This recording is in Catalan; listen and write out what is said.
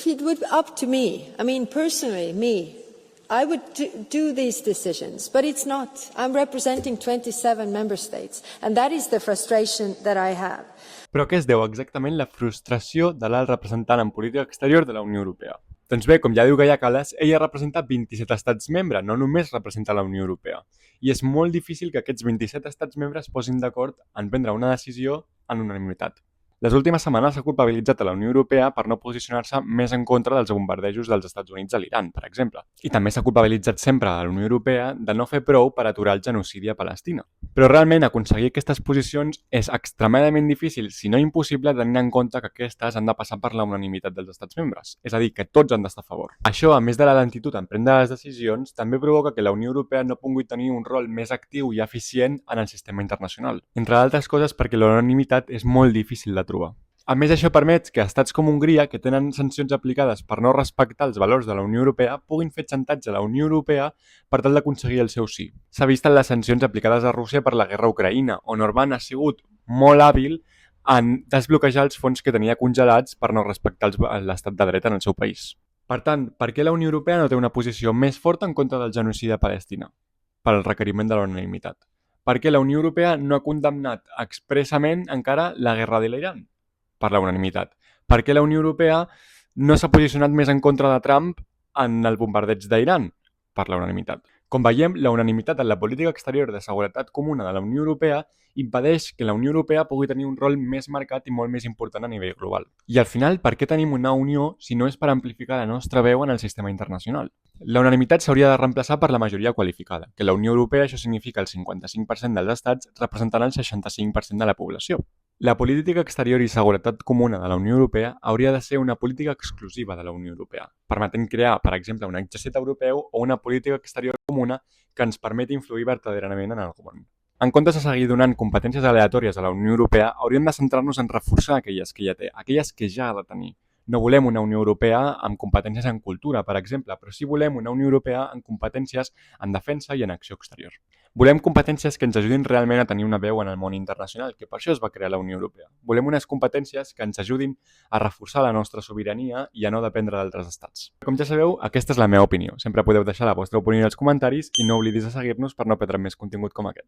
If it would be up to me, I mean, personally, I would do these decisions, but it's not. I'm representing 27 member states, and that is the frustration that I have. Però a què es deu exactament la frustració de l'alt representant en política exterior de la Unió Europea? Doncs bé, com ja diu Kaja Kallas, ella representa 27 estats membres, no només representa la Unió Europea. I és molt difícil que aquests 27 estats membres posin d'acord en prendre una decisió en unanimitat. Les últimes setmanes s'ha culpabilitzat a la Unió Europea per no posicionar-se més en contra dels bombardejos dels Estats Units a l'Iran, per exemple. I també s'ha culpabilitzat sempre a la Unió Europea de no fer prou per aturar el genocidi a Palestina. Però realment aconseguir aquestes posicions és extremadament difícil, si no impossible, tenint en compte que aquestes han de passar per la unanimitat dels estats membres. És a dir, que tots han d'estar a favor. Això, a més de la lentitud en prendre les decisions, també provoca que la Unió Europea no pugui tenir un rol més actiu i eficient en el sistema internacional. Entre altres coses perquè la unanimitat és molt difícil de trobar. A més, això permet que estats com Hongria, que tenen sancions aplicades per no respectar els valors de la Unió Europea, puguin fer xantatge a la Unió Europea per tal d'aconseguir el seu sí. S'ha vist en les sancions aplicades a Rússia per la guerra a Ucraïna, on Orbán ha sigut molt hàbil en desbloquejar els fons que tenia congelats per no respectar l'estat de dret en el seu país. Per tant, per què la Unió Europea no té una posició més forta en contra del genocidi a Palestina? Per al requeriment de la unanimitat. Per què la Unió Europea no ha condemnat expressament encara la guerra de l'Iran? Per la unanimitat. Per què la Unió Europea no s'ha posicionat més en contra de Trump en el bombardeig d'Iran? Per la unanimitat. Com veiem, la unanimitat en la política exterior de seguretat comuna de la Unió Europea impedeix que la Unió Europea pugui tenir un rol més marcat i molt més important a nivell global. I al final, per què tenim una unió si no és per amplificar la nostra veu en el sistema internacional? La unanimitat s'hauria de reemplaçar per la majoria qualificada, que la Unió Europea això significa el 55% dels estats representant el 65% de la població. La política exterior i seguretat comuna de la Unió Europea hauria de ser una política exclusiva de la Unió Europea, permetent crear, per exemple, un exèrcit europeu o una política exterior comuna que ens permeti influir verdaderament en el món. En comptes de seguir donant competències aleatòries a la Unió Europea, hauríem de centrar-nos en reforçar aquelles que ja té, aquelles que ja ha de tenir. No volem una Unió Europea amb competències en cultura, per exemple, però sí volem una Unió Europea amb competències en defensa i en acció exterior. Volem competències que ens ajudin realment a tenir una veu en el món internacional, que per això es va crear la Unió Europea. Volem unes competències que ens ajudin a reforçar la nostra sobirania i a no dependre d'altres estats. Com ja sabeu, aquesta és la meva opinió. Sempre podeu deixar la vostra opinió als comentaris i no oblidis de seguir-nos per no perdre més contingut com aquest.